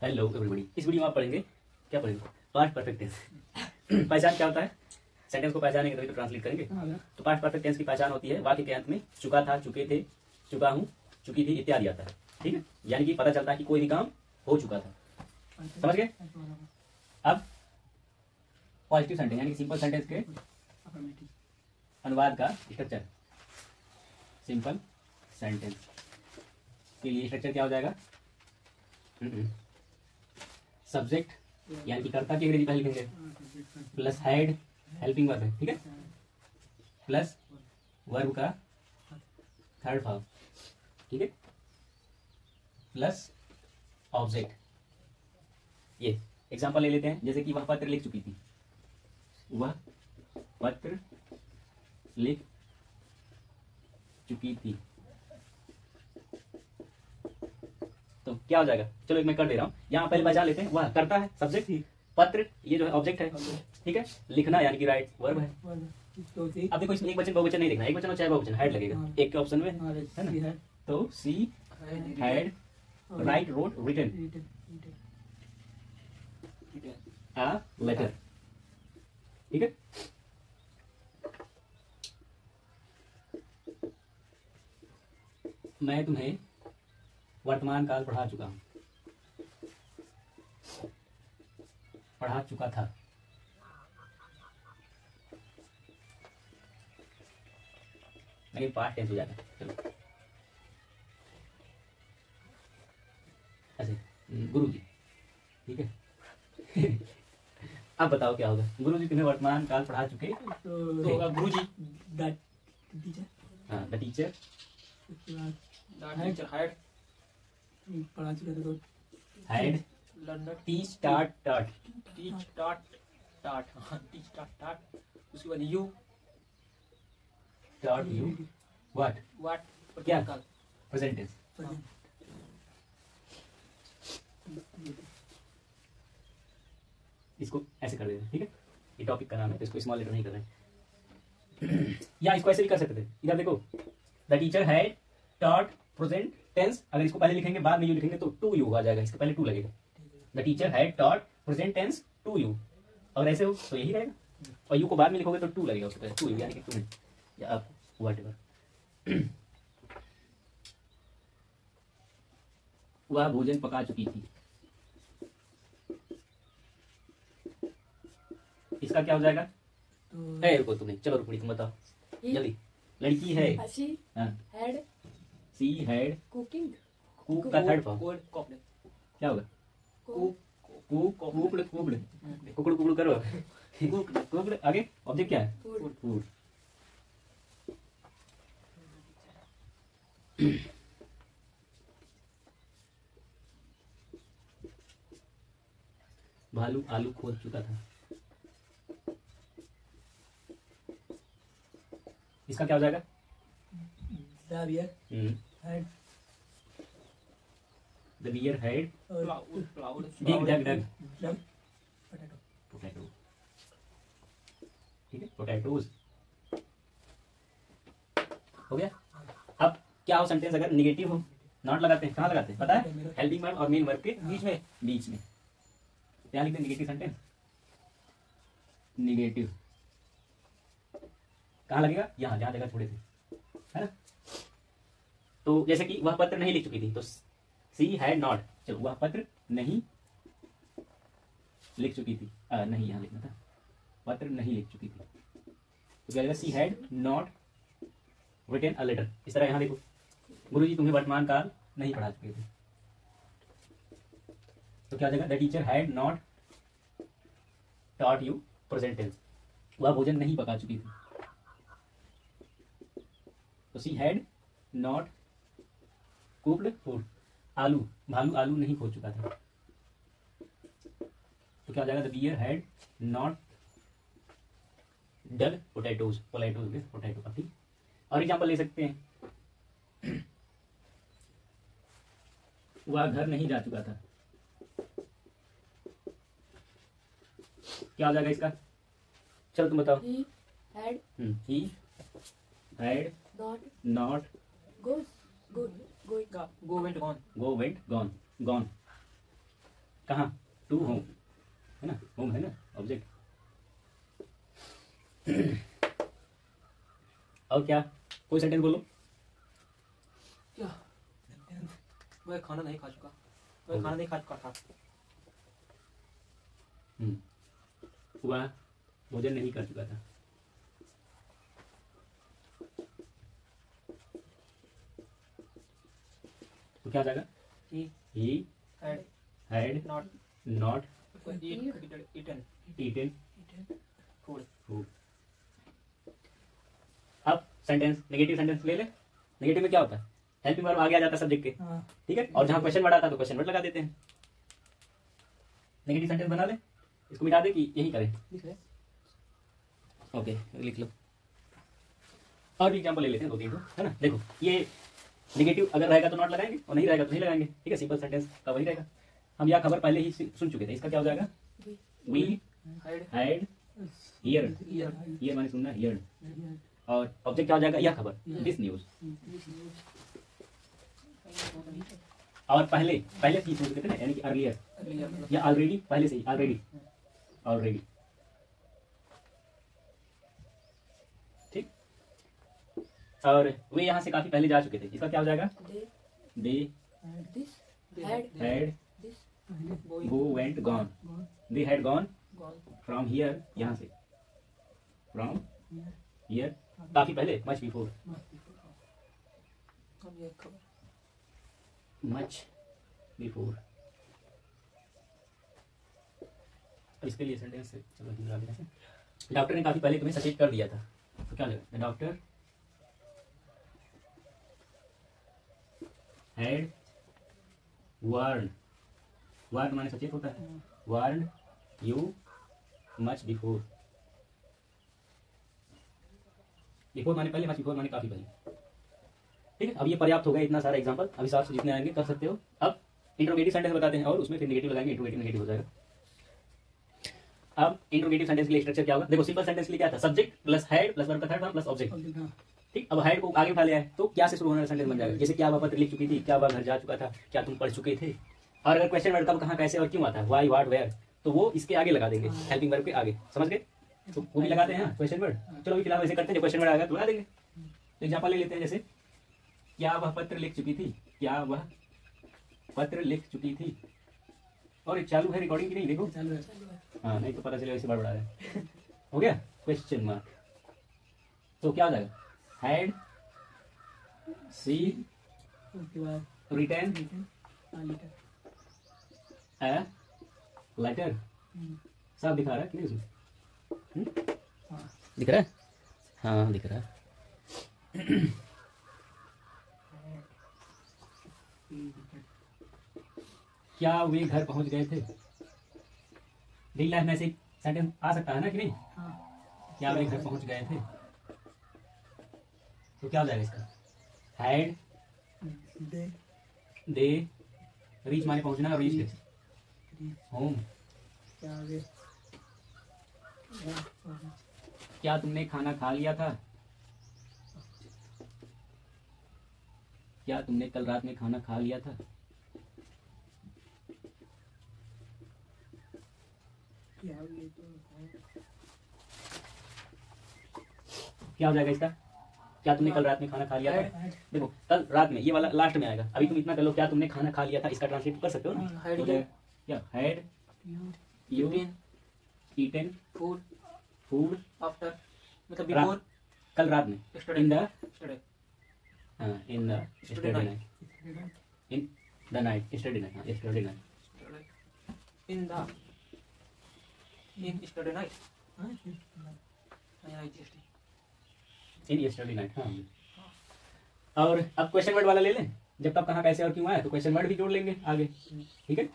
Hello everybody. इस video में आप पढ़ेंगे, क्या पढ़ेंगे? Past perfect tense. पहचान क्या होता है? सेंटेंस को पहचानेंगे तभी तो ट्रांसलेट करेंगे। तो पास्ट परफेक्ट टेंस की पहचान होती है वाक्य के अंत में चुका था, चुके थे, चुका हूँ, चुकी थी इत्यादि आता है। ठीक है, यानी कि पता चलता है कि कोई भी काम हो चुका था। समझ गए? अब पॉजिटिव सेंटेंस यानी कि सिंपल सेंटेंस के अनुवाद का स्ट्रक्चर। सिंपल सेंटेंस के लिए स्ट्रक्चर क्या हो जाएगा? सब्जेक्ट यानी कि कर्ता की अंग्रेजी पहले लिखेंगे, प्लस हेड हेल्पिंग वर्ब है, ठीक है, प्लस वर्ब का थर्ड फॉर्म, ठीक है, प्लस ऑब्जेक्ट। ये एग्जांपल ले लेते हैं, जैसे कि वह पत्र लिख चुकी थी, वह पत्र लिख चुकी थी। तो क्या हो जाएगा? चलो एक मैं कर दे रहा हूँ। यहाँ पहले पहचान लेते हैं, वह करता है सब्जेक्ट, पत्र ये जो है ऑब्जेक्ट है, ठीक है, लिखना यानी कि राइट वर्ब है। अब देखो इसमें एक वचन बहुवचन नहीं देखना, एक वचन और चाहे बहुवचन हेड लगेगा एक के ऑप्शन में, है ना? तो she had write wrote written a letter, ठीक है। मैं तुम्हें वर्तमान काल पढ़ा चुका हूं, पढ़ा चुका था। नहीं पास्ट टेंस हो जाता है। चलो ऐसे गुरु जी, ठीक है। अब बताओ क्या होगा? गुरु जी तुम्हें वर्तमान काल पढ़ा चुके तो होगा गुरु जी द टीचर पढ़ा चुका था तो हैड टीच टाट टाट टीच टाट टाट, हाँ टीच टाट टाट। उसके बाद यू टाट यू व्हाट क्या प्रेजेंट टेंस। इसको ऐसे कर देते हैं, ठीक है, ये टॉपिक का नाम है तो इसको स्मॉल लेटर नहीं कर रहे हैं। या इसको ऐसे भी कर सकते थे, इधर देखो, the teacher had taught present tense, अगर इसको पहले लिखेंगे बाद में यू लिखेंगे तो टू यू आ जाएगा, इसके पहले टू लगेगा। The teacher had taught present tense to you, अगर ऐसे हो तो यही रहेगा, और यू को बाद में लिखोगे तो टू लगेगा उसके पहले, टू यू यानी कि टू या आप व्हाटएवर। वह भोजन पका चुकी थी, इसका क्या हो जाएगा? है रुको तुम्हें, चलो रुको तुम बताओ जल्दी। लड़की है, सी हैड कुकिंग, कुक का थर्ड फॉर्म क्या होगा? कुकड़ कुकड़ करो, कुकड़ आगे ऑब्जेक्ट क्या है? फूड। भालू आलू खोद चुका था, इसका क्या हो जाएगा? The bear had dug potato, ठीक है, पोटैटोज हो गया। अब क्या हो सेंटेंस अगर निगेटिव हो? नॉट लगाते हैं, कहाँ लगाते हैं पता है? हेल्पिंग वर्ब और मेन वर्ब के बीच में यहाँ लिखते हैं निगेटिव सेंटेंस। निगेटिव कहाँ लगेगा? यहाँ जहाँ जगह छोड़े थे, है ना? तो जैसे कि वह पत्र नहीं लिख चुकी थी, तो सी हैड नॉट, चलो वह पत्र नहीं लिख चुकी थी, नहीं यहाँ लिखना था, पत्र नहीं लिख चुकी थी, तो क्या she had not written a letter. इस तरह यहाँ देखो, गुरु जी तुम्हें वर्तमान काल नहीं पढ़ा चुके थे, तो क्या हो जाएगा? The teacher had not taught you present tense, वह भोजन नहीं पका चुकी थी, तो she had not cooked food. आलू, भालू आलू नहीं खो चुका था, तो क्या हो जाएगा? The bear had not dug potatoes, potato का, ठीक। और एग्जांपल ले सकते हैं, वह घर नहीं जा चुका था, क्या हो जाएगा इसका? चलो तुम बताओ। he had not go went gone gone कहाँ, टू होम, है ना, होम है ना ऑब्जेक्ट। और क्या, कोई सेंटेंस बोलो। क्या, मैं खाना नहीं खा चुका, मैं खाना नहीं खा चुका था। वह भोजन नहीं कर चुका था। तो क्या हो जाएगा, he had not eaten food। अब सेंटेंस, नेगेटिव सेंटेंस ले ले। नेगेटिव में क्या होता है, हेल्पिंग वर्ब आगे आ जाता है सब्जेक्ट के, ठीक है, और जहां क्वेश्चन वर्ड आता है तो क्वेश्चन वर्ड लगा देते हैं। नेगेटिव सेंटेंस बना ले, इसको मिटा दे कि यही करें। ओके लिख लो। और भी एग्जाम्पल ले लेते हैं दो तीन को, है ना। देखो ये नेगेटिव अगर रहेगा तो नॉट लगाएंगे और नहीं रहेगा तो नहीं लगाएंगे, ठीक है, सिंपल सेंटेंस का वही रहेगा। हम यह खबर पहले ही सुन चुके थे, इसका क्या हो जाएगा, वी हैड हियर, हियर माने सुनना, हियर, और ऑब्जेक्ट क्या हो जाएगा, यह खबर, दिस न्यूज। और पहले पहले से ही सुन चुके थे ना, यानी कि अर्लियर या ऑलरेडी, पहले से ही, ऑलरेडी ऑलरेडी, ठीक। और वे यहाँ से काफी पहले जा चुके थे, इसका क्या हो जाएगा, they had go went gone, they had gone from here, यहाँ से, फ्रॉम हियर, काफी पहले, मच बिफोर, मच बिफोर। इसके लिए सेंटेंस से चलो हिंदी में, डॉक्टर ने काफी पहले तुम्हें सचेत कर दिया था, तो क्या लगेगा, the doctor had warn, warn माने सचेत होता है, warn you much before, before माने पहले, मच बिफोर माने काफी पहले, ठीक है। अब ये पर्याप्त हो गया, इतना सारा एग्जांपल, अभी साथ से जितने आएंगे कर सकते हो। अब इंट्रोगेटिव सेंटेंस बताते हैं और उसमें फिर नेगेटिव लगाएंगे, इंट्रोगेटिव नेगेटिव हो जाएगा। अब इंट्रोगेटिव सेंटेंस के लिए स्ट्रक्चर क्या होगा, देखो सिंपल सेंटेंस के लिए क्या था, subject plus had plus verb का थर्ड फॉर्म प्लस ऑब्जेक्ट, ठीक। अब हैड को आगे उठा लिया है तो क्या से शुरू होने वाला सेंटेंस बन जाएगा, जैसे क्या वह पत्र लिख चुकी थी, क्या वह घर जा चुका था, क्या तुम पढ़ चुके थे। और अगर क्वेश्चन वर्ड कब, कहाँ, कैसे और क्यों आता है, व्हाई व्हाट वेयर, तो वो इसके आगे लगा देंगे, हेल्पिंग वर्ब के आगे, समझ गए। तो वो भी लगाते हैं क्वेश्चन वर्ड। चलो अभी फिलहाल ऐसे करते हैं, जब क्वेश्चन वर्ड आएगा तो लगा देंगे। एग्जाम्पल ले लेते हैं, जैसे क्या वह पत्र लिख चुकी थी, क्या वह पत्र लिख चुकी थी। और चालू है रिकॉर्डिंग की नहीं, देखो चालू है, हाँ नहीं तो पता चले वैसे बड़ा है। हो गया क्वेश्चन मार्क, तो क्या हो जाएगा, had she return a letter, सब दिखा रहा है कि नहीं उसमें, दिख रहा है, हाँ दिख रहा है। क्या वे घर पहुंच गए थे, रियल लाइफ में से सेंटेंस आ सकता है ना कि नहीं, क्या वे घर पहुंच गए थे, तो क्या हो जाएगा इसका, हैड दे रीच माने पहुंचना, रीच होम, क्या तुमने खाना खा लिया था, क्या तुमने कल रात में खाना खा लिया था, क्या हो जाएगा इसका, क्या तुमने कल रात में खाना खा लिया था। देखो कल रात में ये वाला लास्ट में आएगा, अभी तुम इतना कर लो, क्या तुमने खाना खा लिया था, इसका ट्रांसलेट कर सकते हो ना, हो जाएगा क्या, had you eaten food after, मतलब बिफोर, कल रात में, in the yesterday night, in the night, yesterday night, yesterday night, in yesterday night, in yesterday night, हाँ। और अब क्वेश्चन वर्ड वाला ले लें, जब तक कहाँ कैसे और क्यों आया तो क्वेश्चन वर्ड भी जोड़ लेंगे आगे, ठीक है।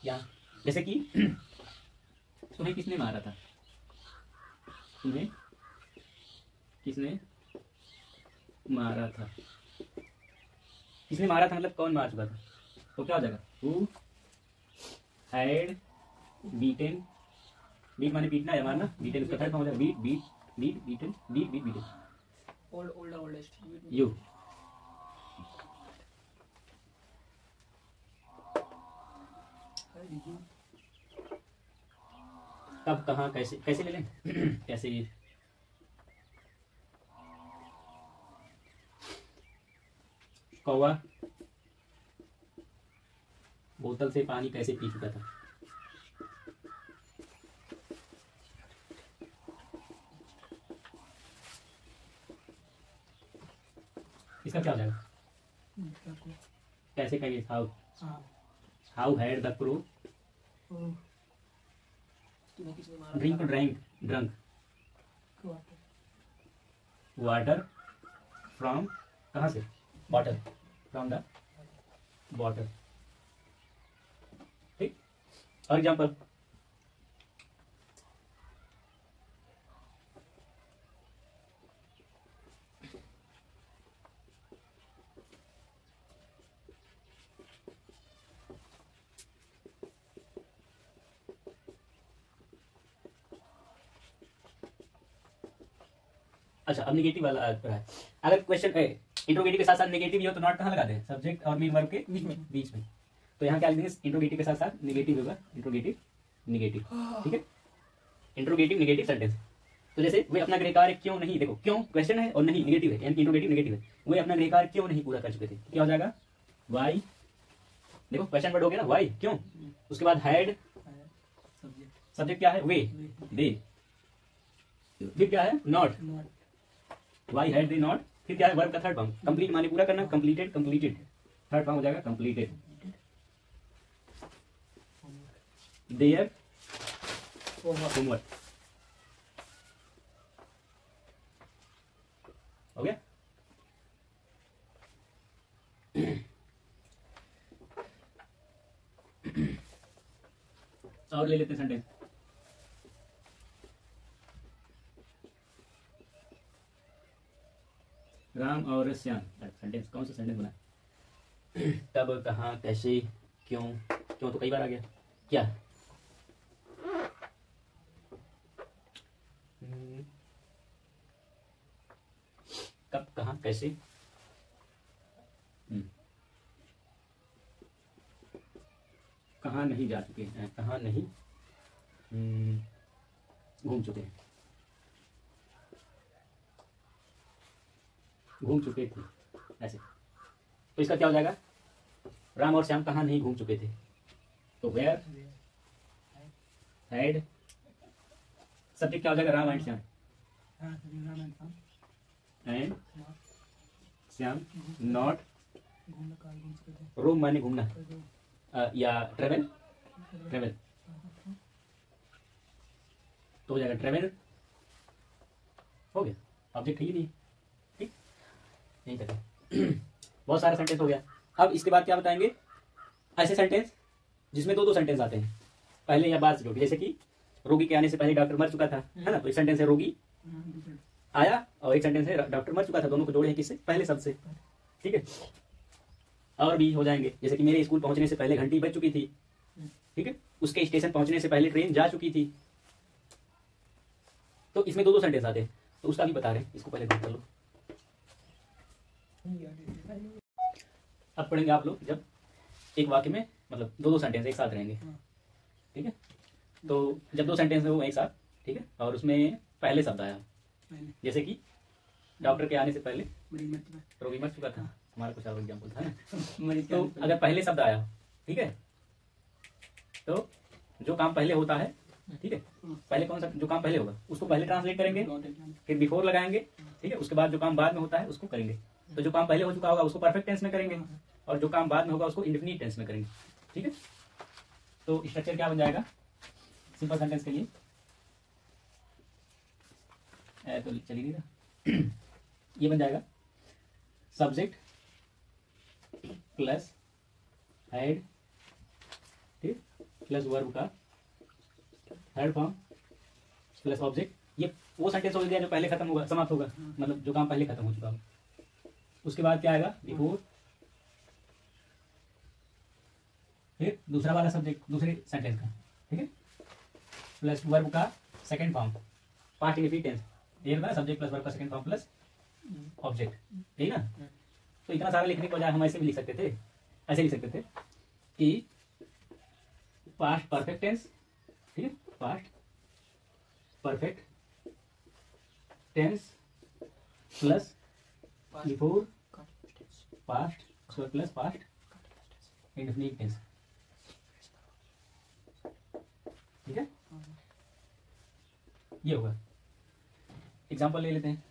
यहाँ जैसे कि तुम्हें किसने मारा था, तुम्हें किसने मारा था, किसने मारा था मतलब कौन मार चुका था, तो क्या हो जाएगा, हु हैड बीटन, बीट माने पीटना या मारना, बीटन उसका थर्ड फॉर्म हो जाएगा, beat beat beat beaten, beat beat beaten, oldest यू, कब कहाँ कैसे, कैसे ले लें कैसे। कौवा बोतल से पानी कैसे पी चुका था। इसका क्या हो जाएगा, कैसे कहेंगे। How had the crew drink drunk water from, कहाँ से, बॉटल, फ्रॉम द बॉटल। ठीक, और एग्जाम्पल। अच्छा, अब निगेटिव वाला है। अगर क्वेश्चन इंट्रोगेटिव के साथ साथ नेगेटिव भी हो तो नॉट कहाँ लगाते हैं, सब्जेक्ट और मेन वर्ब के बीच में। तो यहाँ क्या लिखेंगे, इंट्रोगेटिव के साथ साथ नेगेटिव होगा, इंट्रोगेटिव नेगेटिव। ठीक है, इंट्रोगेटिव नेगेटिव सेंटेंस। तो जैसे वे अपना गृह कार्य क्यों नहीं, देखो क्यों क्वेश्चन है और नहीं नेगेटिव है, यानी इंट्रोगेटिव नेगेटिव है। वे अपना गृह कार्य क्यों नहीं पूरा कर चुके थे, क्या हो जाएगा, वाई। देखो क्वेश्चन वर्ड हो गया ना, वाई, क्यों। उसके बाद हैड, सब्जेक्ट क्या है, वे, दे। फिर क्या है, not, why had they not. फिर क्या है, वर्ब का थर्ड फॉर्म, कंप्लीट माने पूरा करना, कंप्लीटेड, कंप्लीटेड। थर्ड फॉर्म हो जाएगा कंप्लीटेड। देयर होमवर्क हो गया। और ले लेते हैं सेंटेंस। राम और श्याम, सेंटेंस कौन सा सेंटेंस बना, तब कहाँ कैसे क्यों, क्यों तो कई बार आ गया, क्या, कब कहाँ कैसे, कहाँ नहीं जा चुके हैं, कहाँ नहीं घूम चुके हैं, घूम चुके थे, ऐसे। तो इसका क्या हो जाएगा, राम और श्याम कहाँ नहीं घूम चुके थे, तो वेयर हैड, सब्जेक्ट क्या हो जाएगा, Ram and Shyam, and Shyam not, roam माने घूमना, या ट्रेवल, ट्रेवल तो हो जाएगा ट्रेवल, हो गया, ऑब्जेक्ट है ही नहीं। ठीक, यही तक है। बहुत सारा सेंटेंस हो गया। अब इसके बाद क्या बताएंगे, ऐसे सेंटेंस जिसमें दो दो सेंटेंस आते हैं, पहले या बाद से जुड़, जैसे कि रोगी के आने से पहले डॉक्टर मर चुका था, है ना, तो एक सेंटेंस है रोगी आया, और एक सेंटेंस है डॉक्टर मर चुका था, दोनों को जोड़े हैं किससे, पहले शब्द से। ठीक है, और भी हो जाएंगे, जैसे कि मेरे स्कूल पहुंचने से पहले घंटी बज चुकी थी, ठीक है, उसके स्टेशन पहुंचने से पहले ट्रेन जा चुकी थी। तो इसमें दो दो सेंटेंस आते हैं, तो उसका भी बता रहे हैं, इसको पहले नोट कर लो। अब पढ़ेंगे आप लोग जब एक वाक्य में मतलब दो दो सेंटेंस एक साथ रहेंगे, ठीक है। तो जब दो सेंटेंस हो एक साथ, ठीक है, और उसमें पहले शब्द आया, जैसे कि डॉक्टर के आने से पहले रोगी मर चुका था, हमारा कुछ और एग्जाम्पल था ना। तो अगर पहले शब्द आया, ठीक है, तो जो काम पहले होता है, ठीक है, पहले कौन सा जो काम पहले होगा उसको पहले ट्रांसलेट करेंगे, फिर बिफोर लगाएंगे, ठीक है, उसके बाद जो काम बाद में होता है उसको करेंगे। तो जो काम पहले हो चुका होगा उसको परफेक्ट टेंस में करेंगे, और जो काम बाद में होगा उसको इंडेफिनिट टेंस में करेंगे। ठीक है, तो स्ट्रक्चर क्या बन जाएगा सिंपल सेंटेंस के लिए, तो चलिए ना ये बन जाएगा सब्जेक्ट प्लस हेड, ठीक, प्लस वर्ब का थर्ड फॉर्म प्लस ऑब्जेक्ट। ये वो सेंटेंस हो गया जो पहले खत्म होगा, समाप्त होगा, मतलब जो काम पहले खत्म हो चुका होगा। उसके बाद क्या आएगा, बिफोर, फिर दूसरा वाला सब्जेक्ट दूसरे सेंटेंस का, ठीक है, प्लस वर्ब का second form, past indefinite tense, ये होगा सब्जेक्ट प्लस वर्ब का सेकंड फॉर्म प्लस ऑब्जेक्ट, ठीक ना। तो इतना सारा लिखने के बजाय हम ऐसे भी लिख सकते थे, ऐसे लिख सकते थे कि पास्ट परफेक्ट टेंस, ठीक है, past perfect tense plus before past plus past indefinite tense, ठीक है। ये होगा। एग्जांपल ले लेते हैं,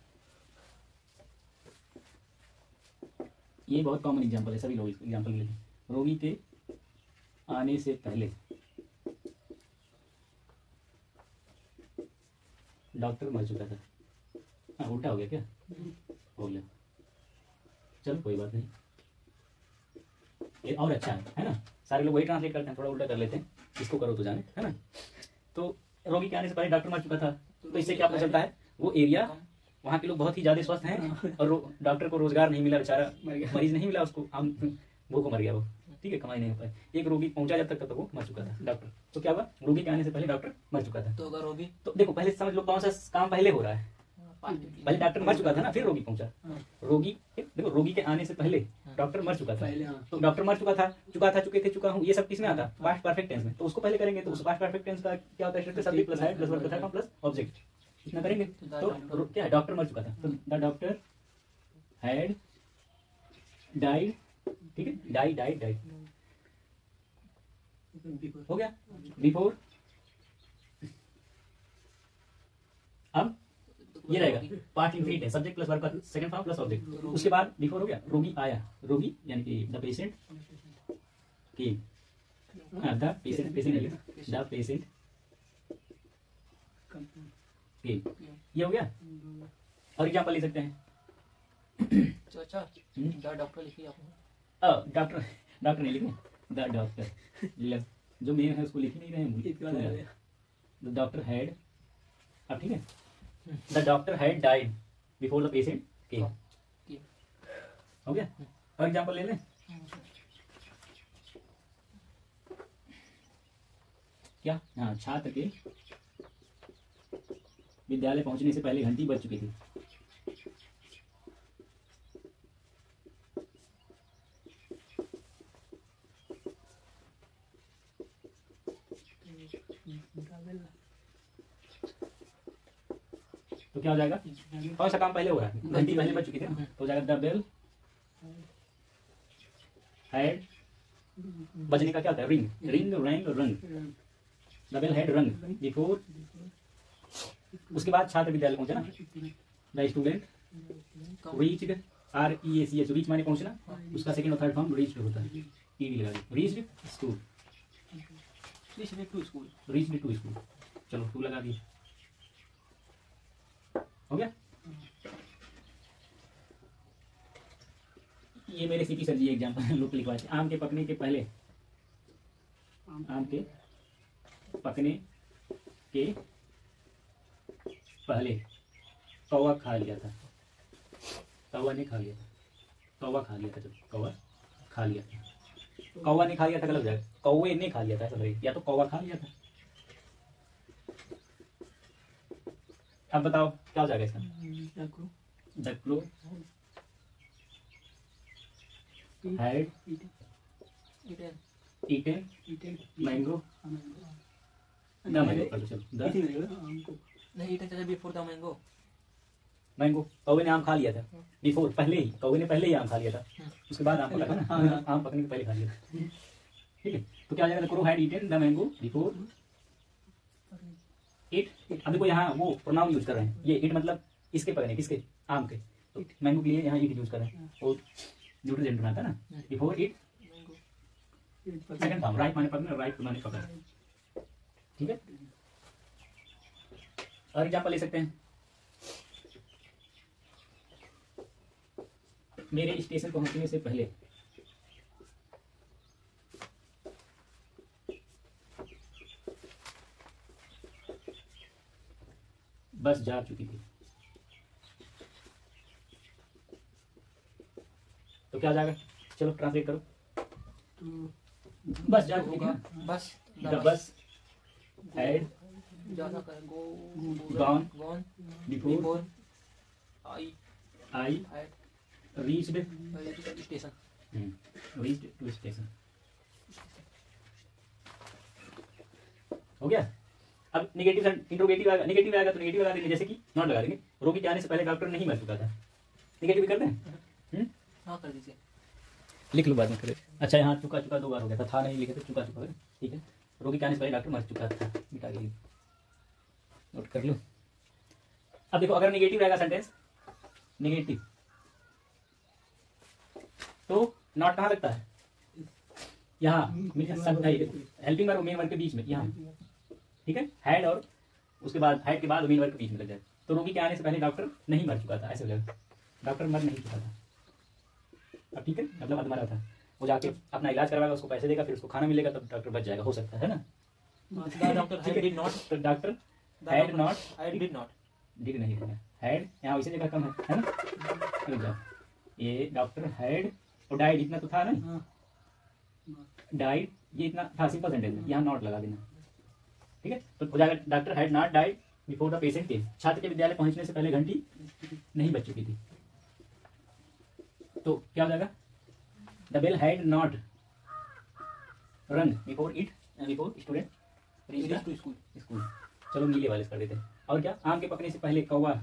ये बहुत कॉमन एग्जांपल है, सभी लोग एग्जांपल ले लेते हैं। रोगी के आने से पहले डॉक्टर मर चुका था। हाँ, उल्टा हो गया क्या? हो गया, चलो कोई बात नहीं, ये और अच्छा है ना। सारे लोग वही ट्रांसलेट करते हैं, थोड़ा उल्टा कर लेते हैं, इसको करो तो जाने, है ना। तो रोगी के आने से पहले डॉक्टर मर चुका था, तो इससे क्या पता चलता है, वो एरिया वहाँ के लोग बहुत ही ज्यादा स्वस्थ हैं और डॉक्टर को रोजगार नहीं मिला, बेचारा मरीज नहीं मिला उसको, वो को मर गया वो, ठीक है, कमाई नहीं हो पाई। एक रोगी पहुंचा जब तक वो मर चुका था डॉक्टर, तो क्या हुआ, रोगी के आने से पहले डॉक्टर मर चुका था। तो अगर रोगी, तो देखो पहले समझ लो कौन सा काम पहले हो रहा है, पहले डॉक्टर मर चुका था ना, फिर रोगी पहुंचा। रोगी, देखो रोगी के आने से पहले डॉक्टर मर चुका था, तो डॉक्टर मर चुका था, चुका हूँ, ये सब किसमें आता, पास्ट परफेक्ट टेंस में। तो उसको पहले करेंगे, तो उस पास्ट परफेक्ट टेंस का क्या होता है, subject plus head plus verb plus plus object, इतना करेंगे। तो क्या, डॉक्टर मर चुका था, तो द डॉक्टर हैड डाइड, ठीक है, डाइड हो गया, बिफोर। अब ये रहेगा पार्ट इनफिनिट है, सब्जेक्ट प्लस वर्ब का सेकंड फॉर्म प्लस ऑब्जेक्ट। उसके बाद बिफोर हो गया, रोगी आया, रोगी यानी कि द पेशेंट की, द पेशेंट की, ये हो गया। और एग्जांपल ले सकते हैं, अच्छा डॉक्टर लिखिए आपने, डॉक्टर नहीं लिखे, द डॉक्टर जो मेन है उसको लिख ही नहीं रहे हैं, द डॉक्टर हैड, अब ठीक है, the doctor had died before the patient केम, हो गया। और एग्जांपल ले लें, क्या, हाँ, छात्र के विद्यालय पहुंचने से पहले घंटी बज चुकी थी। तो क्या हो जाएगा, कौन सा काम पहले हो रहा है, घंटी पहले बज चुकी थी, तो हो जाएगा द बेल हैड, बजने का क्या होता है, रिंग, रंग, द बेल हैड रंग बिफोर। उसके बाद छात्र विद्यालय पहुंचा ना, the student reached, REACH, reach माने पहुंचना, उसका सेकंड और थर्ड फॉर्म रीच्ड होता है, ईडी लगा दी, reached school, reached to school, चलो टू लगा दिए, हो गया। ये मेरे सीपी सर जी एग्जाम्पल लोग लिखवाए थे, आम के पकने के पहले, आम के पकने के पहले कौवा खा लिया था, कौवा ने खा लिया था, कौवा खा लिया था, जब कौवा खा लिया था, कौवा ने खा लिया था गलत जाएगा, कौवे ने खा लिया था, चलो या तो कौवा खा लिया था। अब बताओ क्या हो जाएगा इसका, the crow had eaten mango, the mango कर दो, चलो नहीं ईटेन चला बिफोर द मैंगो, मैंगो कौवे ने आम खा लिया था, बिफोर पहले ही, कौवे ने पहले ही आम खा लिया था, उसके बाद आम पका था ना, आम पकने के पहले खा लिया था, ठीक है। तो क्या हो जाएगा, the crow had eaten the mango before it. अब देखो यहाँ वो प्रोनाउन यूज कर रहे हैं, ये इट मतलब इसके पकड़ने, किसके, आम के, तो मैंगो के लिए यहाँ इट यूज कर रहे हैं, और न्यूट्रल जेंडर आता है ना, before it second form, right माने पकड़ना, राइट माने पकड़, ठीक है। और एग्जांपल ले सकते हैं, मेरे स्टेशन पहुंचने से पहले बस जा चुकी थी, तो क्या हो जाएगा, चलो ट्रांसलेट करो, बस जा चुकी थी, बस द बस हैड जाना कर gone before I reached station, reached to station, हो गया। अब नेगेटिव इंट्रोगेटिव आएगा, नेगेटिव आएगा तो नेगेटिव लगा देंगे, जैसे कि नॉट लगा देंगे। रोगी के आने से पहले डॉक्टर नहीं मर चुका था, नेगेटिव कर दें। हाँ कर दीजिए, लिख लो बाद में करें। अच्छा यहाँ चुका चुका 2 बार हो गया था नहीं लिखे थे, चुका चुका, ठीक है। रोगी के आने से पहले डॉक्टर मर चुका था, मिटा के नोट कर लो। अब देखो अगर नेगेटिव रहेगा सेंटेंस, नेगेटिव, तो नॉट कहाँ लगता है, यहाँ हेल्पिंग वर्ब मेन वर्ब के बीच में, यहाँ, ठीक है। हैड और उसके बाद हैड के बाद मेन वर्ब के बीच में लग जाए, तो रोगी के आने से पहले डॉक्टर नहीं मर चुका था, ऐसे हो जाएगा, डॉक्टर मर नहीं चुका था। अब ठीक है, मतलब मरा था, वो जाके अपना इलाज करवाएगा, उसको पैसे देगा, फिर उसको खाना मिलेगा, तब डॉक्टर बच जाएगा, हो सकता है ना। Doctor did not, doctor had not, did not, did नहीं है, हैड यहाँ वैसे जगह कम है ना। रुक जाओ, ये डॉक्टर हैड और डाइड इतना तो था ना, डाइड ये इतना था, सिंपल सेंटेंस में, यहाँ नॉट लगा देना, ठीक है। तो हो जाएगा doctor had not died before the patient केम, छात्र के विद्यालय पहुंचने से पहले घंटी नहीं बज चुकी थी। तो क्या हो जाएगा, the bell had not rung before it before student reach to school. चलो नीले वाले कर देते हैं। और क्या, आम के पकने से पहले कौवा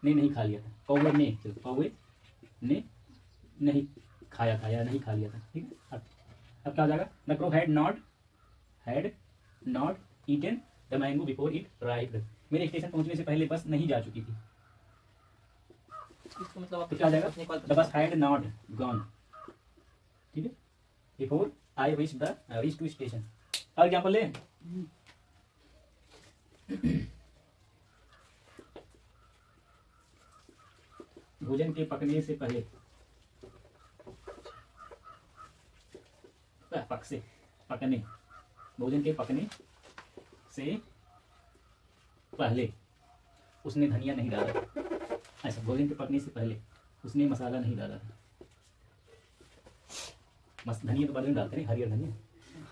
ने नहीं खा लिया था, कौवे ने, चलो कौवे ने नहीं खाया था या नहीं खा लिया था, ठीक है। अब क्या हो जाएगा, the crow had not eaten the mango before it riped, मेरे स्टेशन पहुंचने से पहले बस नहीं जा चुकी थी। इसको मतलब आप क्या हो जाएगा, the bus had not gone, ठीक है, before I reach to station. और एग्जाम्पल ले, भोजन के पकने से पहले, पक से पकने, भोजन के पकने से पहले उसने धनिया नहीं डाला, ऐसा, भोजन के पकने से पहले उसने मसाला नहीं डाला था, धनिया तो बाद में डालते हैं, हरियर धनिया।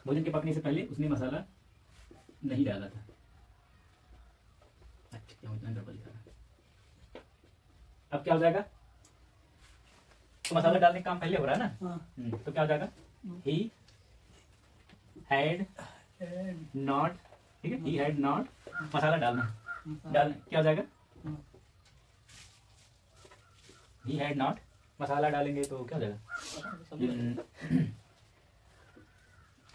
भोजन के पकने से पहले उसने मसाला नहीं डाला था। अच्छा क्या इतना गड़बड़ लिखा है। अब क्या हो जाएगा, तो मसाला डालने का काम पहले हो रहा है ना, तो क्या हो जाएगा, ही हैड नॉट, ठीक है, ही हैड नॉट, मसाला डालना क्या हो जाएगा, ही हैड नॉट, मसाला डालेंगे तो क्या हो जाएगा,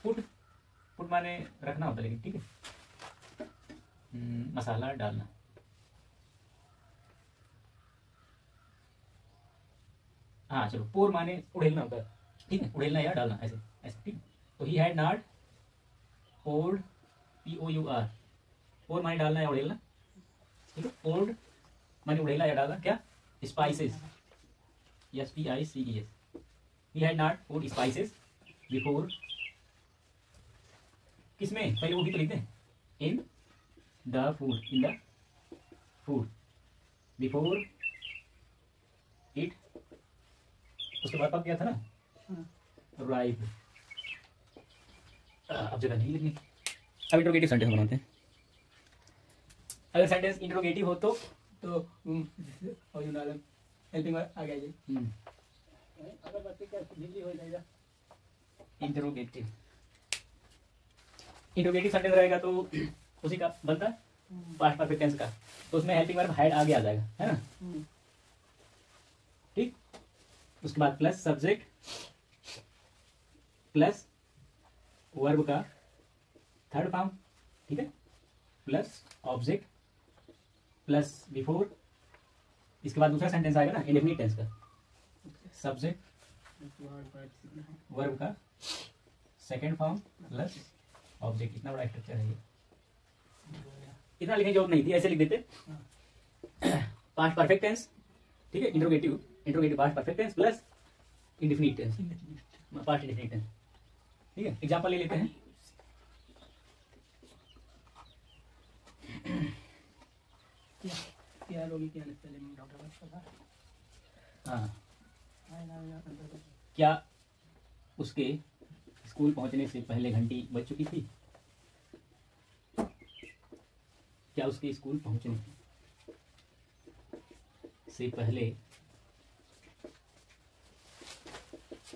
पुट माने रखना होता है, लेकिन ठीक है, मसाला डालना, हाँ चलो, पोर माने उड़ेलना होता है, ठीक है, उड़ेलना या डालना, ऐसे ऐसे, ठीक है। तो he had not poured, POUR, pour माने डालना या उड़ेलना, ठीक है, पोर्ड माने उड़ेलना या डालना, क्या, spices, SPICES, he had not poured spices before, किसमें, पहले वो भी तो लिखते हैं, in the food before it, उसके बाद पक गया था ना, राइप। अब जगह नहीं लिखनी। अब इंट्रोगेटिव सेंटेंस बनाते हैं। अगर सेंटेंस इंट्रोगेटिव हो तो हेल्पिंग आ गया जी, अगर बच्चे क्या दिल्ली हो जाएगा, इंट्रोगेटिव सेंटेंस रहेगा तो उसी का बनता है पास्ट परफेक्ट टेंस का, तो उसमें हेल्पिंग वर्ब हैड आगे आ जाएगा, है ना, ठीक। उसके बाद प्लस सब्जेक्ट प्लस वर्ब का थर्ड फॉर्म, ठीक है, प्लस ऑब्जेक्ट प्लस बिफोर, इसके बाद दूसरा सेंटेंस आएगा ना इंडेफिनिट टेंस का, सब्जेक्ट वर्ब का सेकेंड फॉर्म प्लस ऑब्जेक्ट। इतना बड़ा स्ट्रक्चर है ये, इतना लिखने की जरूरत नहीं थी, ऐसे लिख देते, पास्ट परफेक्ट टेंस, ठीक है, interrogative past perfect tense plus indefinite tense, past indefinite tense, ठीक है। एग्जांपल ले लेते हैं, क्या रोगी क्या पहले डॉक्टर, हाँ, क्या उसके स्कूल पहुंचने से पहले घंटी बज चुकी थी, क्या उसके स्कूल पहुंचने से पहले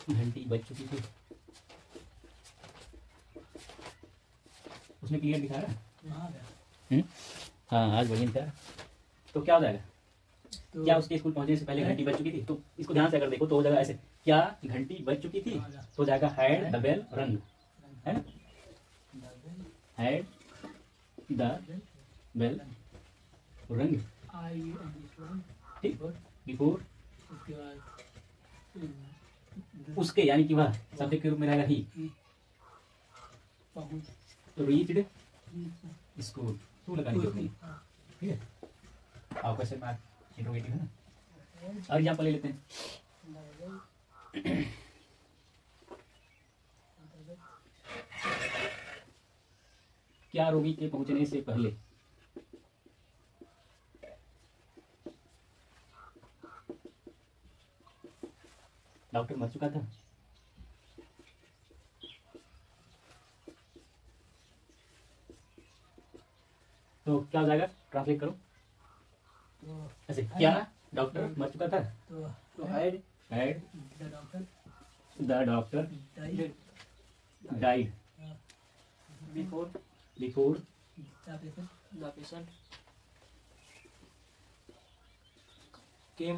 घंटी बज चुकी थी। उसमें क्लियर दिखा रहा है। हाँ भैया। हाँ आज बढ़िया दिखा रहा है। तो क्या हो जाएगा, तो क्या उसके स्कूल पहुंचने से पहले घंटी बज चुकी थी? तो इसको ध्यान से अगर देखो तो हो जाएगा ऐसे, क्या घंटी बज चुकी थी, तो हो जाएगा हैड द बेल रंग, है ना, हैड द बेल रंग, आई ठीक, बिफोर, उसके बाद उसके यानी कि वह सब्जेक्ट के रूप में रहेगा ही, पहुंच रीच्ड स्कूल, टू लगाने की जरूरत नहीं, ठीक है। आप क्वेश्चन मार्क इंट्रोगेटिव है ना। और एग्जाम्पल ले लेते हैं। क्या रोगी के पहुंचने से पहले डॉक्टर मर चुका था? तो क्या हो जाएगा, ट्रांसलेट करो ऐसे, क्या डॉक्टर मर चुका था? तो had had the doctor the doctor died before before the patient came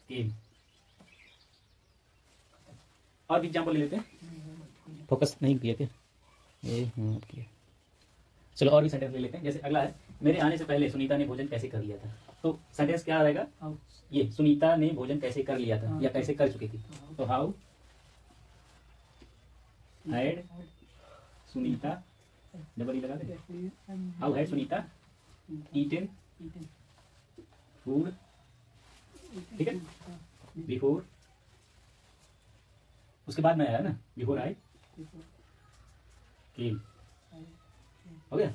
came. और भी एग्जाम्पल ले लेते हैं। फोकस नहीं किया क्या ये? हाँ किया। चलो और भी सेंटेंस ले लेते हैं। जैसे अगला है, मेरे आने से पहले सुनीता ने भोजन कैसे कर लिया था। तो सेंटेंस क्या रहेगा, ये सुनीता ने भोजन कैसे कर लिया था या कैसे कर चुकी थी। तो how had Sunita, double E लगा दे, how had Sunita eaten food, ठीक है, बिफोर, उसके बाद में आया ना, बिफोर आई केम, हो गया।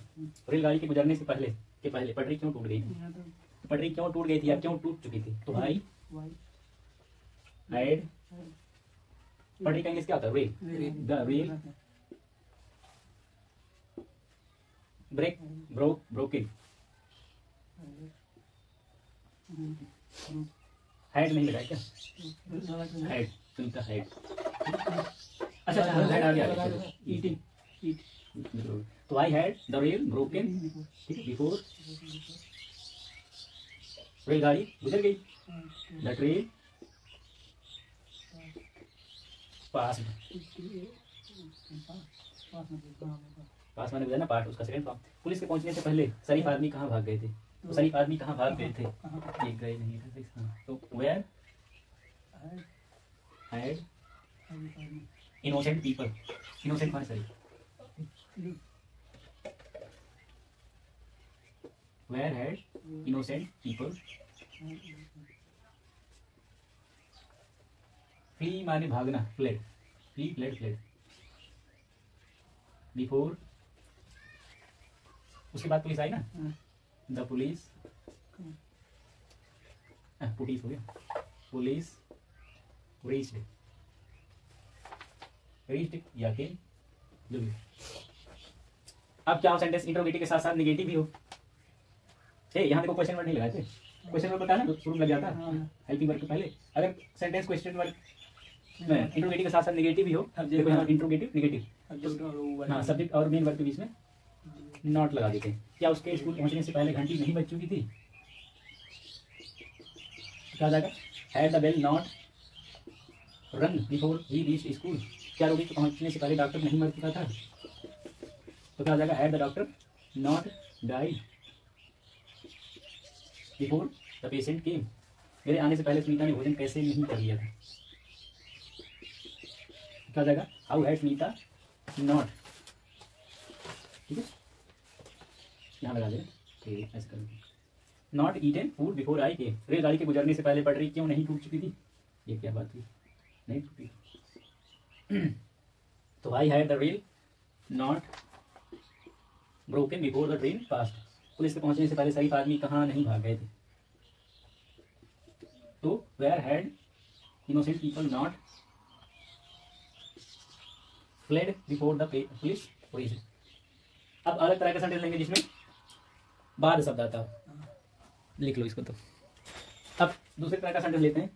रेलगाड़ी के गुजरने से पहले पटरी क्यों टूट गई थी, पटरी क्यों टूट गई थी या क्यों टूट चुकी थी। तो भाई हैड, पटरी का इंग्लिश क्या होता है, rail, the rail brake broken, had नहीं लगाया क्या, हैड सुनीता हैड, अच्छा हैड आ गया, ईटिंग, तो I had the rail broken, ठीक है, बिफोर, रेलगाड़ी गुजर गई, द ट्रेन पास माने गुजरना, पार्ट उसका सेकंड फॉर्म। पुलिस के पहुंचने से पहले शरीफ आदमी कहाँ भाग गए थे। तो शरीफ आदमी कहाँ भाग गए थे, एक गए नहीं थे। तो where had innocent people, innocent माने शरीफ, where had innocent people, flee माने भागना, fled, flee fled fled, before, उसके बाद पुलिस आई ना, द पुलिस, पुलिस हो गया, पुलिस रीच्ड या के, जो भी। अब क्या हो, सेंटेंस इंट्रोगेटिव के साथ साथ नेगेटिव भी हो। यहाँ देखो क्वेश्चन वर्ड नहीं लगाए थे, क्वेश्चन वर्ड बताया ना शुरू में लग जाता है हेल्पिंग वर्ड के पहले। अगर सेंटेंस क्वेश्चन वर्ड इंट्रोगेटिव के साथ साथ नेगेटिव भी हो, देखो यहाँ इंट्रोगेटिव नेगेटिव, हाँ सब्जेक्ट और मेन वर्ड के बीच में नॉट लगा देते हैं। क्या उसके स्कूल पहुंचने से पहले घंटी नहीं बज चुकी थी, क्या जाएगा, had the bell not rung before he reached school. क्या रोगी के पहुंचने से पहले डॉक्टर नहीं मर चुका था, तो क्या जाएगा, had the doctor not died before the patient केम। मेरे आने से पहले सुनीता ने भोजन कैसे नहीं कर लिया था, क्या जाएगा, हाउ हैड सुनीता नॉट, ठीक है, यहाँ लगा दें, ठीक ऐसे करेंगे, not eaten food before I came. रेलगाड़ी के गुजरने से पहले पटरी क्यों नहीं टूट चुकी थी, ये क्या बात हुई, नहीं टूटी। तो I had the rail not broken before the train past. Police के पहुंचने से पहले शरीफ आदमी कहाँ नहीं भाग गए थे, तो where had innocent people not fled before the police. अब अलग तरह का सेंटेंस लेंगे जिसमें बाद शब्द आता है, लिख लो इसको। तो अब दूसरे तरह का सेंटेंस लेते हैं,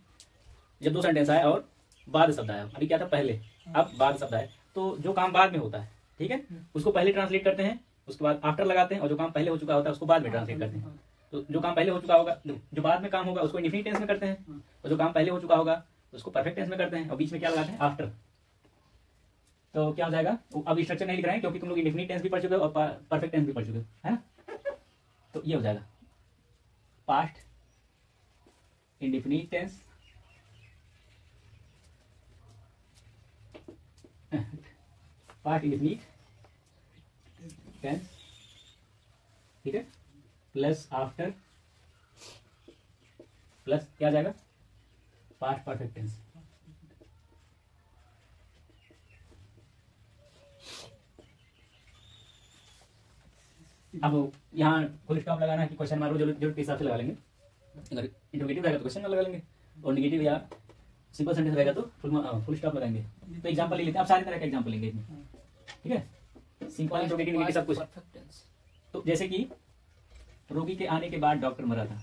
जब दो सेंटेंस आए और बाद शब्द आया। अभी क्या था पहले, अब बाद शब्द आए, तो जो काम बाद में होता है ठीक है, उसको पहले ट्रांसलेट करते हैं, उसके बाद आफ्टर लगाते हैं, और जो काम पहले हो चुका होता है उसको बाद में ट्रांसलेट करते हैं। तो जो काम पहले हो चुका होगा, जो बाद में काम होगा उसको इंडेफिनिट टेंस में करते हैं, और जो काम पहले हो चुका होगा उसको परफेक्ट टेंस में करते हैं, और बीच में क्या लगाते हैं, आफ्टर। तो क्या हो जाएगा, अब स्ट्रक्चर नहीं लिख रहे हैं क्योंकि तुम लोग इंडेफिनिट टेंस भी पढ़ चुके हो और परफेक्ट टेंस भी पढ़ चुके हो, है ना। तो ये हो जाएगा past indefinite tense, past indefinite tense, ठीक है, प्लस आफ्टर, प्लस क्या आ जाएगा, पास्ट परफेक्ट टेंस। अब यहाँ फुल स्टॉप लगाना है कि क्वेश्चन मार्क जरूरत के हिसाब से लगा लेंगे। अगर इंटरोगेटिव रहेगा तो क्वेश्चन मार्क लगा लेंगे, और नेगेटिव या सिंपल सेंटेंस रहेगा तो फुल स्टॉप लगाएंगे। तो एग्जांपल ले लेते हैं, आप सारी तरह का एग्जांपल लेंगे इसमें, ठीक है, सिंपल इंटरोगेटिव नेगेटिव सब कुछ। तो जैसे कि रोगी के आने के बाद डॉक्टर मरा था,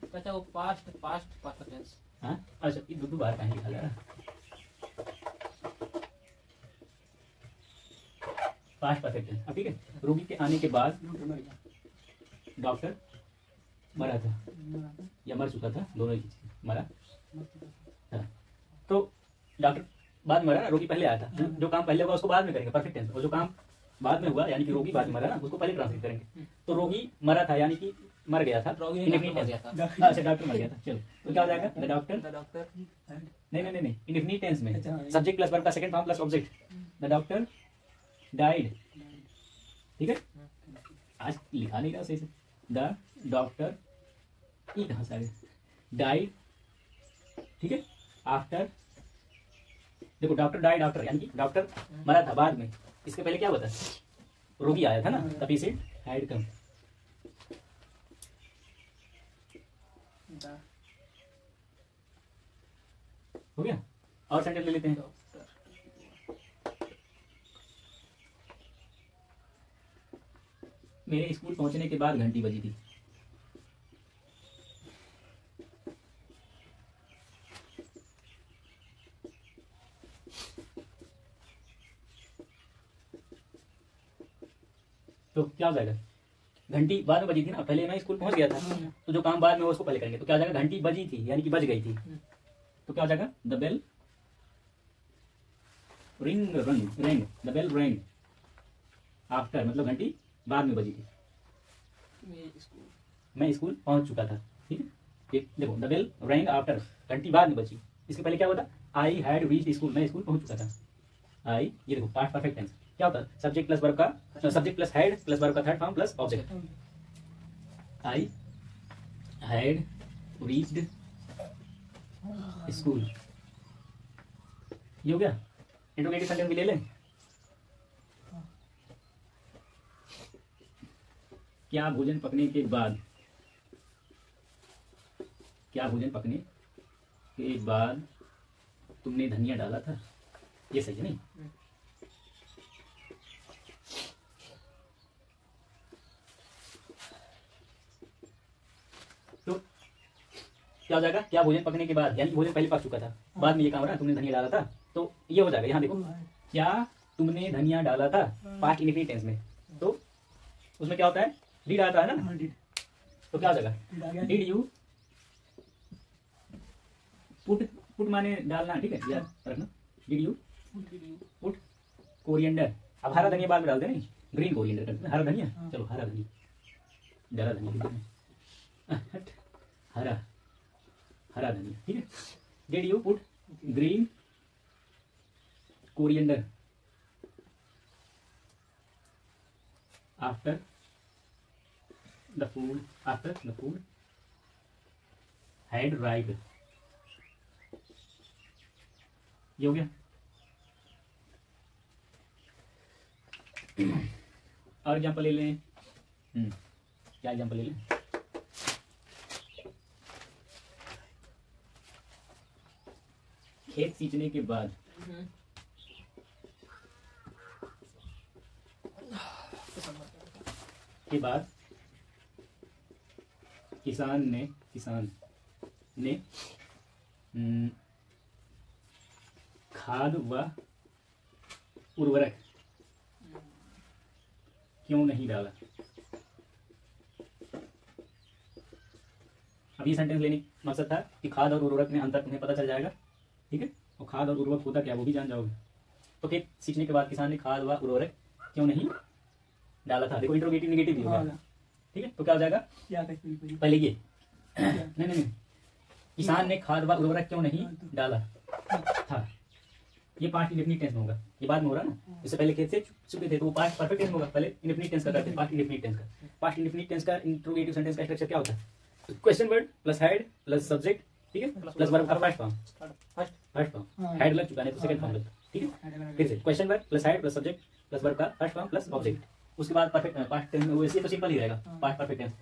कहता वो पास्ट पास्ट परफेक्ट टेंस। हाँ अच्छा, ये दो बार कहीं लिखा जा रहा है, पास्ट परफेक्ट टेंस। अब ठीक है, रोगी के आने के बाद डॉक्टर मरा था या मर चुका था, दोनों ही चीज, मरा था। तो डॉक्टर बाद में मरा, रोगी पहले आया था। जो काम पहले हुआ उसको बाद में करेंगे परफेक्ट टेंस, और जो काम बाद में हुआ यानी कि रोगी बाद में मरा ना, उसको पहले ट्रांसलेट करेंगे। तो रोगी मरा था यानी कि मर गया था, रोगी इंडेफिनिट मर टेंस। गया था। अच्छा, डॉक्टर मर गया था, चलो तो क्या हो जाएगा, द डॉक्टर, नहीं इंडेफिनिट टेंस में सब्जेक्ट प्लस वर्ब का second form plus object, the doctor died, ठीक है, आज लिखा नहीं रहा सही से, द डॉक्टर, ये कहाँ से आ गया, डाइड, ठीक है, आफ्टर, देखो डॉक्टर डाइड आफ्टर यानी कि डॉक्टर मरा था बाद में, इसके पहले क्या हुआ था, रोगी आया था ना, द पेशेंट हैड कम। हो गया, और सेंटेंस ले लेते हैं। मेरे स्कूल पहुंचने के बाद घंटी बजी थी, तो क्या हो जाएगा, घंटी बाद में बजी थी ना, पहले मैं स्कूल पहुंच गया था, तो जो काम बाद में हो उसको पहले करेंगे। तो क्या हो जाएगा, घंटी बजी थी यानी कि बज गई थी, तो क्या हो जाएगा, the bell ring rang, the bell rang after, मतलब घंटी बाद में बजी थी, मैं स्कूल पहुंच चुका था, ठीक है। एक देखो, द बेल रैंग आफ्टर, घंटी बाद में बजी, इसके पहले क्या हुआ था, आई हैड रीच्ड स्कूल, मैं स्कूल पहुंच चुका था। आई, ये देखो पास्ट परफेक्ट टेंस, क्या होता है, सब्जेक्ट प्लस वर्ब का, subject plus had plus verb का third form plus object, I had reached school, ये हो गया। इंट्रोगेटिव सेंटेंस भी ले लें, क्या भोजन पकने के बाद, क्या भोजन पकने के बाद तुमने धनिया डाला था, ये सही है नहीं, तो क्या हो जाएगा, क्या भोजन पकने के बाद यानी कि भोजन पहले पक चुका था, बाद में ये काम हो रहा है, तुमने धनिया डाला था, तो ये हो जाएगा। यहाँ देखो, क्या तुमने धनिया डाला था, पास्ट इंडेफिनिट टेंस में, तो उसमें क्या होता है, डिड आता है ना, तो क्या हो जाएगा, डिड यू पुट, पुट माने डालना, ठीक है, याद रखना, डिड यू पुट कोरिएंडर, अब हरा धनिया बाद में डालते नहीं, ग्रीन कोरिएंडर करते हैं, हरा धनिया, चलो हरा धनिया, जरा धनिया, हरा हरा धनिया, ठीक है, did you put green coriander after the food had ride, ये हो गया। और एग्जाम्पल ले लें, क्या एग्जाम्पल ले लें, खेत सींचने के बाद, के बाद किसान ने खाद व उर्वरक क्यों नहीं डाला। अब ये सेंटेंस लेने का मकसद था कि खाद और उर्वरक में अंतर तुम्हें पता चल जाएगा, ठीक है, और खाद और उर्वरक होता क्या वो भी जान जाओगे। तो खेत सीखने के बाद किसान ने खाद व उर्वरक क्यों नहीं डाला था। देखो इंट्रोगेटिव नेगेटिव भी होगा, ठीक है। तो क्या हो जाएगा पहले ये नहीं, किसान ने खाद व उर्वरक क्यों नहीं डाला था, ये पास्ट इंडेफिनिट टेंस में होगा, ये बाद में हो रहा है ना। इससे पहले खेत से चुके थे तो वो पास्ट परफेक्ट टेंस में होगा, पहले इंडेफिनिट टेंस का करते हैं, पास्ट इंडेफिनिट टेंस का। पास्ट इंडेफिनिट टेंस का इंट्रोगेटिव सेंटेंस का स्ट्रक्चर क्या होता है, question word plus head plus subject, ठीक है, प्लस वर्ब का फर्स्ट फॉर्म, हेड लग चुका है तो सेकंड फॉर्म लगता है, ठीक है। फिर से question word plus head plus subject plus verb का फर्स्ट फॉर्म प्लस ऑब्जेक्ट, उसके बाद परफेक्ट पास्ट टेंस में वैसे तो सिंपल ही रहेगा पास्ट परफेक्ट टेंस,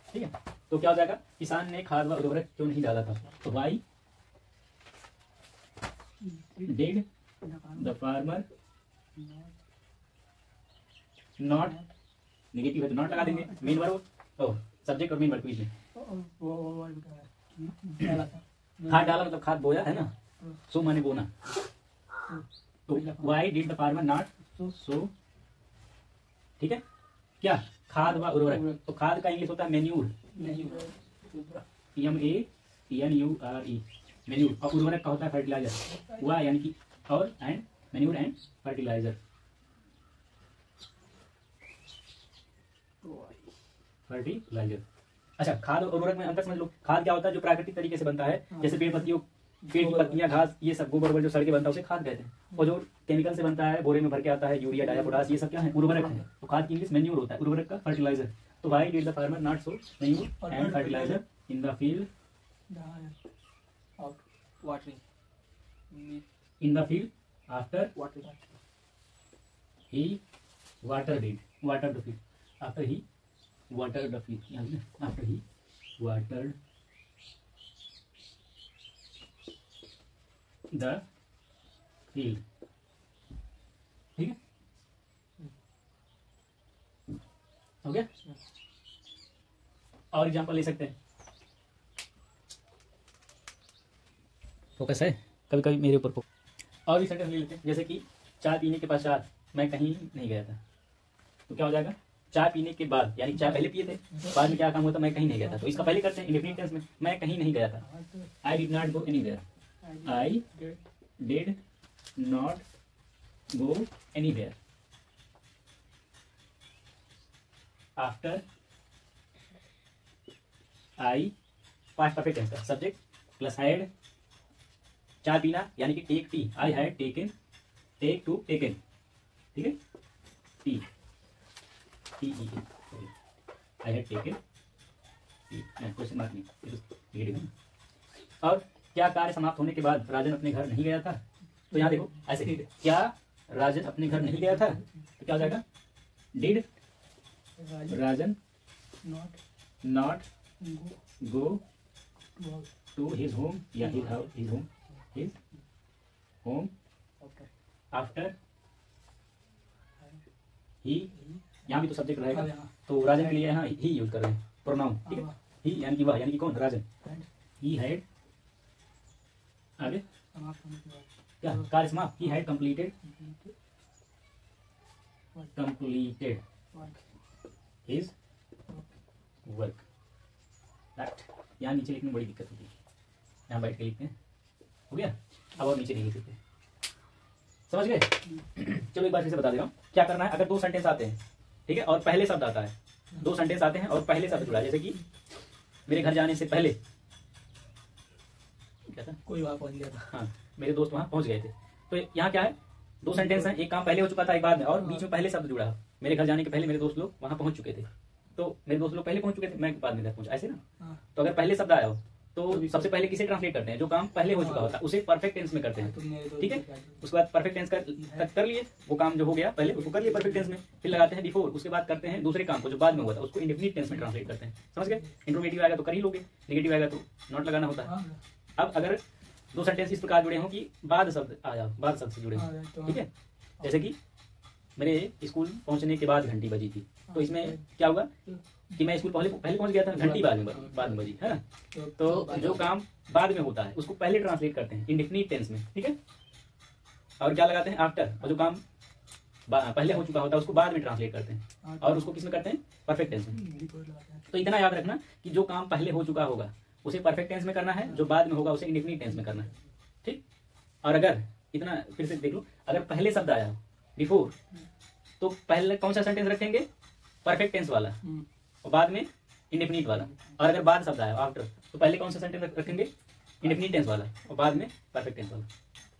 ठीक है। तो क्या हो जाएगा, किसान ने खाद व उर्वरक क्यों नहीं डाला था, तो why did the farmer not, negative है तो नॉट लगा देंगे, मेन वर्ब और सब्जेक्ट और मेन वर्ब बीच में। खाद डाला मतलब खाद बोया है ना, सो माने बोना, तो why did the farmer not सो, ठीक है। क्या खाद व उर्वरक, तो खाद का इंग्लिश होता है मैन्यूर, MANURE, मैन्यूर, और उर्वरक का होता है फर्टिलाइजर, हुआ यानी कि और and manure and fertiliser, fertiliser. अच्छा, खाद और उर्वरक में अंतर समझ लो। खाद क्या होता है, जो प्राकृतिक तरीके से बनता है, जैसे पेड़ पत्तियों, पेड़ की पत्तियां, घास, ये सब गोबर जो सड़के बनता है उसे खाद कहते हैं। और जो केमिकल से बनता है, बोरे में भर के आता है, यूरिया डाया पोटास, ये सब क्या है, उर्वरक है। तो खाद की इंग्लिश मैन्यूर होता है, उर्वरक का फर्टिलाइजर। तो why did the farmer not sow manure and fertiliser in the field, in the field after he watered the field, after he watered the field, after he watered the field, ठीक है, हो गया। और example ले सकते हैं, focus है कभी कभी मेरे ऊपर। और भी सेंटेंस ले लेते हैं, जैसे कि चाय पीने के पश्चात मैं कहीं नहीं गया था, तो क्या हो जाएगा, चाय पीने के बाद, यानी चाय पहले पिए थे, बाद में क्या काम हुआ था, मैं कहीं नहीं गया था। तो इसका पहले करते हैं इंडेफिनिट टेंस में, मैं कहीं नहीं गया था, I did not go anywhere, I did not go anywhere. After I, past perfect tense का सब्जेक्ट प्लस हैड, चाय पीना यानी कि take tea, I had taken, take to taken, ठीक है, tea T E, I had taken tea, question mark नहीं, negative है। और क्या कार्य समाप्त होने के बाद राजन अपने घर नहीं गया था, तो यहाँ देखो ऐसे, क्या राजन अपने घर नहीं गया था, तो क्या हो जाएगा, did Rajan not go to his home, या his home, his home after he, यहाँ भी तो सब्जेक्ट रहेगा, तो राजन के लिए यहाँ ही यूज कर रहे हैं प्रोनाउन, ठीक है, ही यानी कि वह, यानी कि कौन, राजन, ही हैड, आगे क्या कार्य समाप्त, he had completed his work, that. यहाँ नीचे लिखने में बड़ी दिक्कत होती है, यहाँ बैठ के लिखते हैं, हो गया। अब और नीचे नहीं लिख सकते, समझ गए। चलो एक बार फिर से बता दे रहा हूँ क्या करना है। अगर दो सेंटेंस आते हैं, ठीक है, और पहले शब्द आता है, दो सेंटेंस आते हैं और पहले शब्द जुड़ा है, जैसे कि मेरे घर जाने से पहले क्या था, कोई वहां पहुंच गया था, हाँ मेरे दोस्त वहां पहुंच गए थे। तो यहाँ क्या है, दो सेंटेंस हैं, एक काम पहले हो चुका था एक बाद में, और बीच में पहले शब्द जुड़ा। मेरे घर जाने के पहले मेरे दोस्त लोग वहां पहुंच चुके थे, तो मेरे दोस्त लोग पहले पहुंच चुके थे, मैं बाद में घर पहुंचा, ऐसे ना। तो अगर पहले शब्द आया हो तो सबसे पहले किसे ट्रांसलेट करते हैं, जो काम पहले हो चुका होता है उसे परफेक्ट टेंस में करते हैं, ठीक है। उसके बाद परफेक्ट टेंस कर लिए, वो काम जो हो गया पहले उसको कर लिए परफेक्ट टेंस में, फिर लगाते हैं बिफोर, उसके बाद करते हैं दूसरे काम को जो बाद में हुआ था उसको इंडेफिनिट टेंस में ट्रांसलेट करते हैं, समझ गए। इंट्रोगेटिव आएगा तो कर ही लोगे, नेगेटिव आएगा तो नॉट लगाना होता है। अब अगर दो सेंटेंस इस प्रकार जुड़े हों कि बाद शब्द आया, बाद शब्द से जुड़े हों, ठीक है, जैसे कि मेरे स्कूल पहुंचने के बाद घंटी बजी थी, तो इसमें क्या हुआ कि मैं स्कूल पहले पहुंच गया था, घंटी बाद में बजी, है ना। तो जो काम बाद में होता है उसको पहले ट्रांसलेट करते हैं इंडेफिनिट टेंस में, ठीक है। और क्या लगाते हैं आफ्टर, और जो काम पहले हो चुका होता है उसको बाद में ट्रांसलेट करते हैं और उसको किस में करते हैं, परफेक्ट टेंस में। तो इतना याद रखना कि जो काम पहले हो चुका होगा उसे परफेक्ट टेंस में करना है, जो बाद में होगा उसे इंडेफिनिट टेंस में करना है, ठीक। और अगर इतना फिर से देख लो, अगर पहले शब्द आया बिफोर तो पहले कौन सा सेंटेंस रखेंगे, परफेक्ट टेंस वाला, और बाद में इंडेफिनिट वाला। और अगर बाद शब्द आया आफ्टर तो पहले कौन सा सेंटेंस रखेंगे, इंडेफिनिट टेंस वाला, और बाद में परफेक्ट टेंस वाला।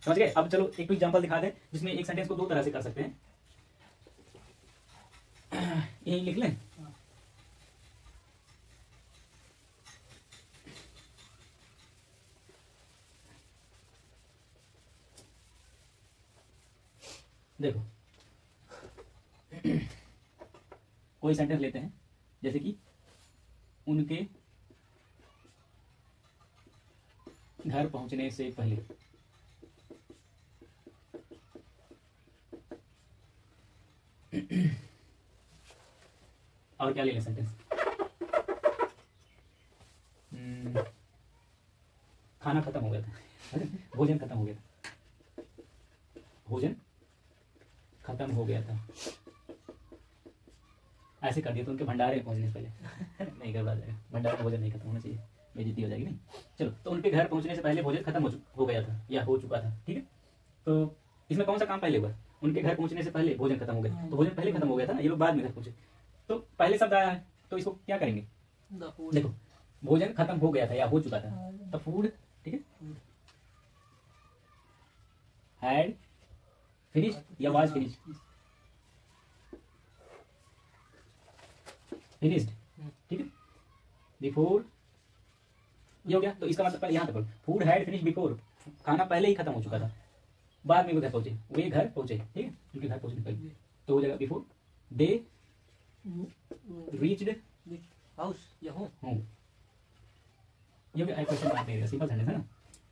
समझ गए। अब चलो एक एग्जांपल दिखा दें जिसमें एक सेंटेंस को दो तरह से कर सकते हैं। यही लिख लें, देखो कोई सेंटेंस लेते हैं जैसे कि उनके घर पहुंचने से पहले, और क्या ले लें सेंटेंस, खाना खत्म हो गया था, भोजन खत्म हो गया था, भोजन खत्म हो गया था, ऐसे कर दिया तो उनके भंडारे पहुंचने से पहले नहीं गड़बड़ा जाएगा, भंडारे में भोजन नहीं खत्म होना चाहिए, बेइज्जती हो जाएगी नहीं। चलो, तो उनके घर पहुंचने से पहले भोजन खत्म हो गया था या हो चुका था, ठीक है। तो इसमें कौन सा काम पहले हुआ, उनके घर पहुंचने से पहले भोजन खत्म हो गया, तो भोजन पहले खत्म हो गया था ना, ये लोग बाद में घर पहुंचे, तो पहले शब्द आया है तो इसको क्या करेंगे, देखो भोजन खत्म हो गया था या हो चुका था, तो फूड, ठीक है, हैड फिनिश्ड या वाज फिनिश्ड, फिनिश्ड, ठीक है, बिफोर, ये हो गया। तो इसका मतलब यहाँ तक फूड हैड फिनिश्ड बिफोर, खाना पहले ही खत्म हो चुका था, बाद में वो घर पहुंचे, वे घर पहुंचे, ठीक है, उनके घर पहुंचने पहले, तो हो जाएगा बिफोर दे रीच्ड हाउस या होम। ये भी क्वेश्चन बात नहीं है, सिंपल सेंटेंस है ना।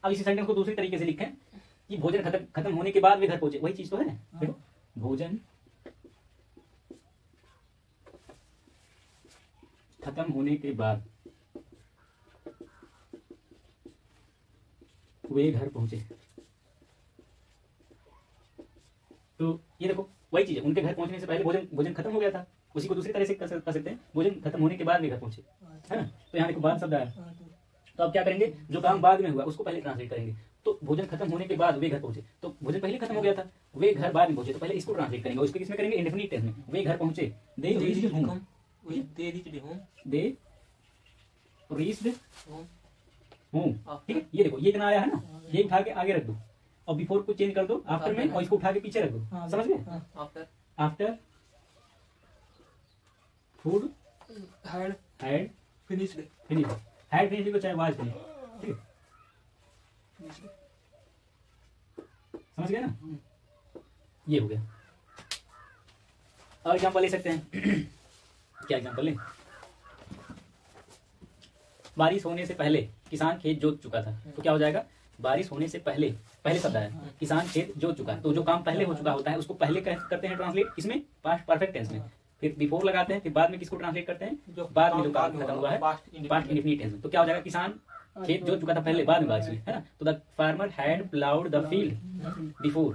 अब इसी सेंटेंस को दूसरी तरीके से लिखें कि भोजन खत्म होने के बाद वे घर पहुंचे, वही चीज तो है। देखो भोजन खत्म होने के बाद वे घर पहुंचे, तो ये देखो वही चीज है, उनके घर पहुंचने से पहले भोजन खत्म हो गया था, उसी को दूसरी तरह से कर सकते हैं, भोजन खत्म होने के बाद वे घर पहुंचे, है ना। तो यहाँ देखो बाद शब्द आया, तो अब क्या करेंगे, जो काम बाद में हुआ उसको पहले ट्रांसलेट करेंगे। तो भोजन खत्म होने के बाद वे घर पहुंचे, तो भोजन पहले खत्म हो गया था, वे घर बाद में पहुंचे, तो पहले इसको ट्रांसलेट करेंगे, उसके किसमें करेंगे, इंडेफिनिट टेंस में, वे घर पहुंचे, they reached home, they reached home, they reached home, ठीक है। ये देखो ये इतना आया है ना, ये उठा के आगे रख दो और बिफोर को चेंज कर दो आफ्टर में, और इसको उठा के पीछे रख दो, समझ गए। After food had finished had finished को चाहे वाज फिनिश्ड, ठीक है, समझ गए ना। ये हो गया। और एग्जांपल ले सकते हैं क्या एग्जांपल लें, बारिश होने से पहले किसान खेत जोत चुका था, तो क्या हो जाएगा, बारिश होने से पहले शब्द है किसान खेत जोत चुका है, तो जो काम पहले हो चुका होता है उसको पहले करते हैं ट्रांसलेट किसमें, पास्ट परफेक्ट टेंस में, फिर बिफोर लगाते हैं, फिर बाद में किसको ट्रांसलेट करते हैं, जो बाद में जो काम खत्म हुआ है पास्ट इंडेफिनिट टेंस में। तो क्या हो जाएगा, किसान खेत जोत चुका था पहले, बाद में बारिश हुई, है ना। तो the farmer had ploughed the field before,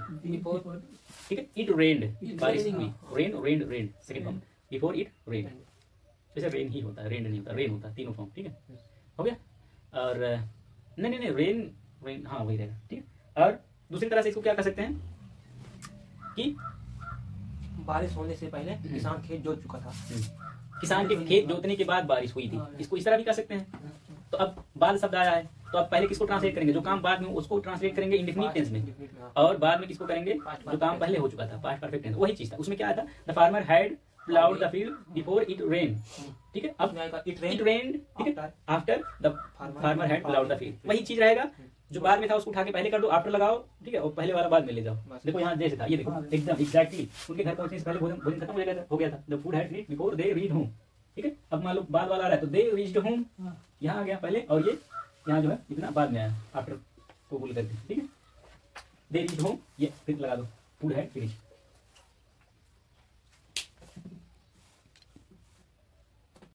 ठीक है, इट रेन्ड, बारिश हुई, rain second form, before it rain, वैसे रेन ही होता है, रेन नहीं होता, रेन होता है, तीनों फॉर्म, ठीक है, हो गया। और नहीं रेन, हाँ वही रहेगा, ठीक है। और दूसरी तरह से इसको क्या कर सकते हैं कि बारिश होने से पहले किसान खेत जोत चुका था, किसान के खेत जोतने के बाद बारिश हुई थी, इसको इस तरह भी कर सकते हैं। तो अब बाद शब्द आया है, तो अब पहले किसको ट्रांसलेट करेंगे, जो काम बाद में उसको ट्रांसलेट करेंगे इंडेफिनिट टेंस में, और बाद में किसको करेंगे, जो काम पहले हो चुका था पास्ट परफेक्ट टेंस, वही चीज था। उसमें क्या आया था, the farmer had ploughed the field before it rain, ठीक है। अब इट रेन्ड, ठीक है, after the farmer had ploughed the field, वही चीज रहेगा, जो बाद में था उसको उठा के पहले कर दो, आफ्टर लगाओ, ठीक है, और पहले वाला बाद में ले जाओ। देखो यहाँ जैसे था, ये देखो एकदम एग्जैक्टली उनके घर पहुंचने से पहले भोजन खत्म हो गया था, the food had finished before they reached home, ठीक है। अब मान लो बाद वाला आ रहा है, तो दे रीच्ड होम यहाँ आ गया पहले, और ये यहाँ जो है इतना बाद में आया आफ्टर को बोल करके, ठीक है, दे रीच्ड होम, ये फिर लगा दो, फूड हैड फिनिश्ड।